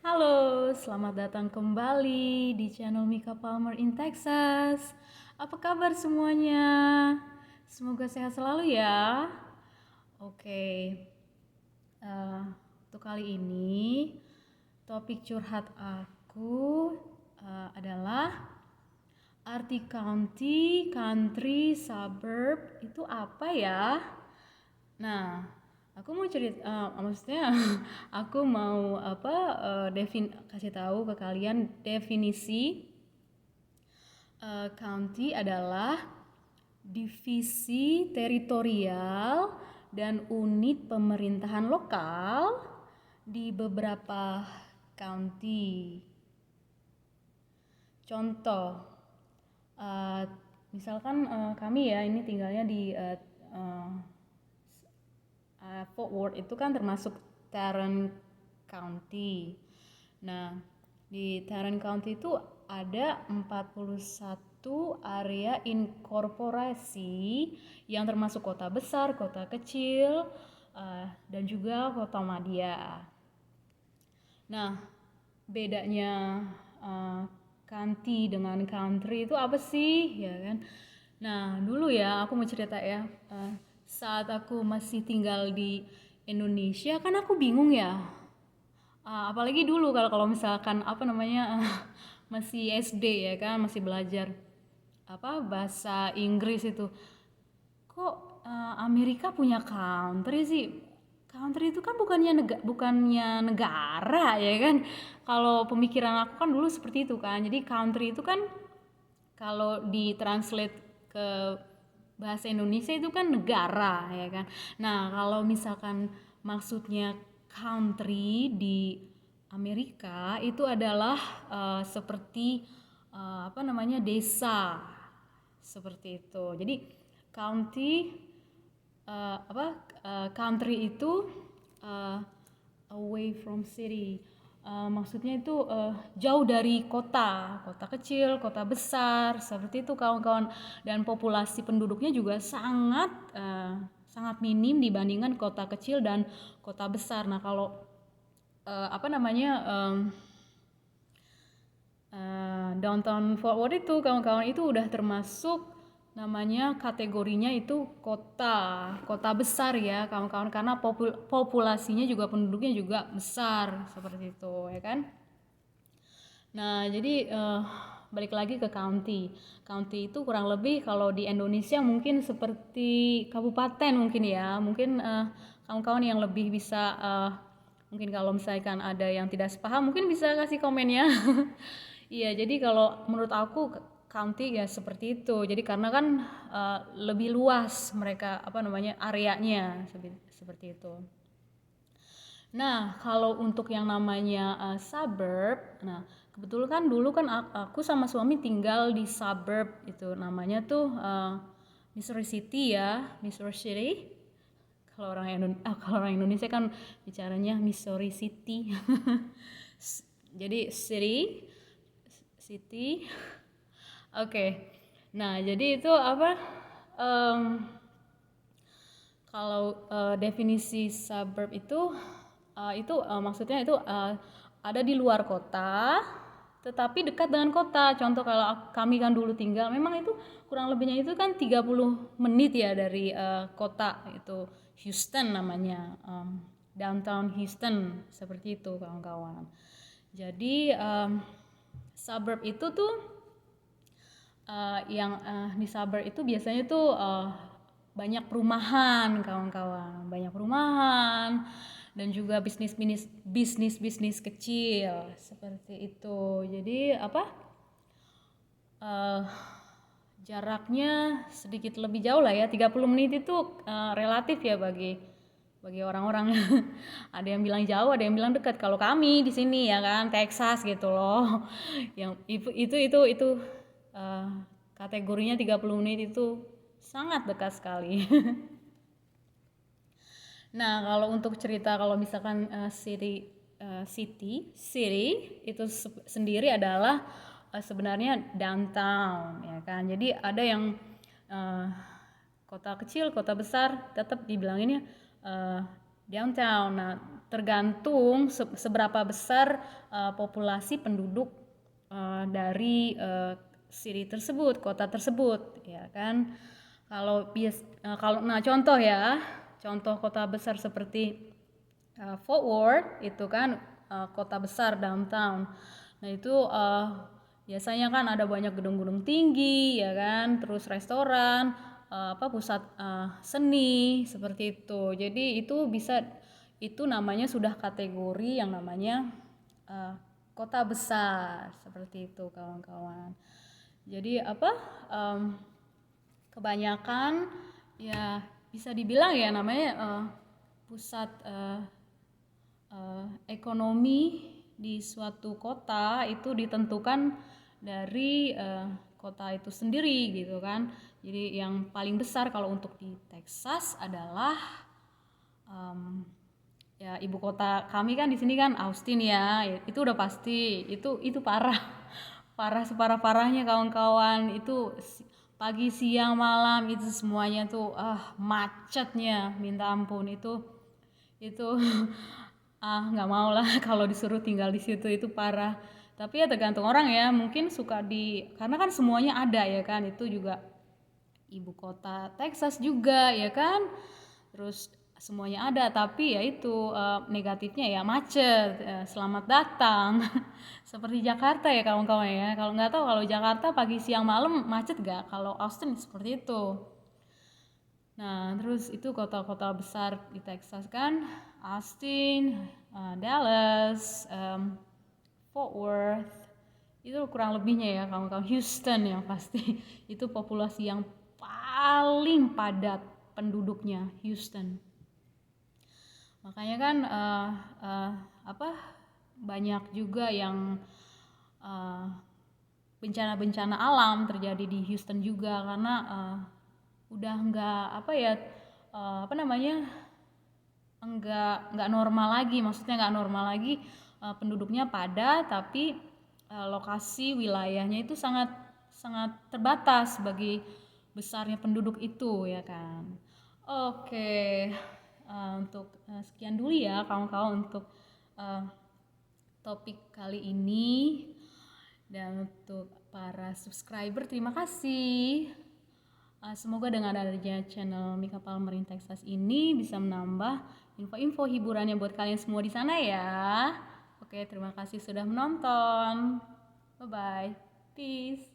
Halo, selamat datang kembali di channel Mika Palmer in Texas. Apa kabar semuanya? Semoga sehat selalu ya. Oke, eh, untuk kali ini topik curhat aku adalah arti county, country, suburb itu apa ya? Nah, aku mau maksudnya aku mau kasih tahu ke kalian definisi county adalah divisi teritorial dan unit pemerintahan lokal di beberapa county. Contoh, eh, misalkan kami ya ini tinggalnya di Fort Worth itu kan termasuk Tarrant County. Nah, di Tarrant County itu ada 41 area inkorporasi yang termasuk kota besar, kota kecil, dan juga kota madya. Nah, bedanya county dengan country itu apa sih, ya kan? Nah, dulu ya aku mau cerita ya. Saat aku masih tinggal di Indonesia kan aku bingung ya. Apalagi dulu kalau misalkan masih SD ya kan, masih belajar bahasa Inggris itu. Kok Amerika punya country sih? Country itu kan bukannya negara ya kan? Kalau pemikiran aku kan dulu seperti itu kan. Jadi country itu kan kalau ditranslate ke bahasa Indonesia itu kan negara ya kan. Nah, kalau misalkan maksudnya country di Amerika itu adalah seperti desa seperti itu. Jadi county country itu uh, away from city. Maksudnya itu jauh dari kota, kota kecil, kota besar, seperti itu kawan-kawan. Dan populasi penduduknya juga sangat minim dibandingkan kota kecil dan kota besar. Nah kalau uh, apa namanya um, downtown Fort Worth itu kawan-kawan itu udah termasuk namanya kategorinya itu kota besar ya kawan-kawan karena populasinya juga penduduknya juga besar seperti itu ya kan. Nah jadi balik lagi ke county. County itu kurang lebih kalau di Indonesia mungkin seperti kabupaten mungkin ya, mungkin kawan-kawan yang lebih bisa mungkin kalau misalkan ada yang tidak sepaham mungkin bisa kasih komennya. Iya, jadi kalau menurut aku county ya seperti itu. Jadi karena kan lebih luas mereka areanya seperti itu. Nah, kalau untuk yang namanya suburb, nah kebetulan kan dulu kan aku sama suami tinggal di suburb itu namanya tuh Missouri City ya, Missouri City. Kalau orang Indonesia kan bicaranya Missouri City. Jadi city. Oke. Nah, jadi itu em, kalau definisi suburb itu maksudnya itu ada di luar kota tetapi dekat dengan kota. Contoh kalau kami kan dulu tinggal memang itu kurang lebihnya itu kan 30 menit ya dari kota itu Houston namanya. Downtown Houston seperti itu kawan-kawan. Jadi suburb itu tuh yang di suburb itu biasanya tuh banyak perumahan kawan-kawan, banyak perumahan dan juga bisnis kecil seperti itu. Jadi uh, jaraknya sedikit lebih jauh lah ya, 30 menit itu relatif ya bagi orang-orang. Ada yang bilang jauh, ada yang bilang dekat. Kalau kami di sini ya kan Texas gitu loh. Yang itu uh, kategorinya 30 menit itu sangat dekat sekali. Nah, kalau untuk cerita kalau misalkan city itu sendiri adalah sebenarnya downtown ya kan. Jadi ada yang uh, kota kecil, kota besar tetap dibilanginnya uh, downtown. Nah, tergantung seberapa besar populasi penduduk dari city tersebut, kota tersebut, ya kan. Nah, contoh kota besar seperti Fort Worth itu kan kota besar downtown. Nah, itu biasanya kan ada banyak gedung-gedung tinggi, ya kan, terus restoran, pusat seni seperti itu. Jadi itu namanya sudah kategori yang namanya kota besar seperti itu, kawan-kawan. Jadi kebanyakan ya bisa dibilang ya namanya pusat ekonomi di suatu kota itu ditentukan dari kota itu sendiri gitu kan. Jadi yang paling besar kalau untuk di Texas adalah ya ibu kota kami kan di sini kan Austin ya. Itu udah pasti. Itu parah. Parah separah-parahnya, kawan-kawan. Itu pagi, siang, malam itu semuanya tuh macetnya minta ampun. Itu nggak mau lah kalau disuruh tinggal di situ, itu parah. Tapi ya tergantung orang ya, mungkin suka karena kan semuanya ada ya kan, itu juga ibu kota Texas juga ya kan, terus semuanya ada, tapi ya itu negatifnya ya macet. Selamat datang seperti Jakarta ya kawan-kawan ya. Kalau nggak tahu kalau Jakarta pagi siang malam macet nggak, kalau Austin seperti itu. Nah, terus itu kota-kota besar di Texas kan, Austin, Dallas, Fort Worth, itu kurang lebihnya ya kawan-kawan. Houston yang pasti itu populasi yang paling padat penduduknya, Houston. Makanya kan banyak juga yang bencana-bencana alam terjadi di Houston juga, karena udah nggak nggak normal lagi, maksudnya nggak normal lagi, penduduknya padat tapi lokasi wilayahnya itu sangat sangat terbatas bagi besarnya penduduk itu ya kan. Oke, untuk sekian dulu ya kawan-kawan untuk topik kali ini, dan untuk para subscriber terima kasih. Semoga dengan adanya channel Mika Palmerin Texas ini bisa menambah info-info hiburannya buat kalian semua di sana ya. Oke, terima kasih sudah menonton. Bye bye. Peace.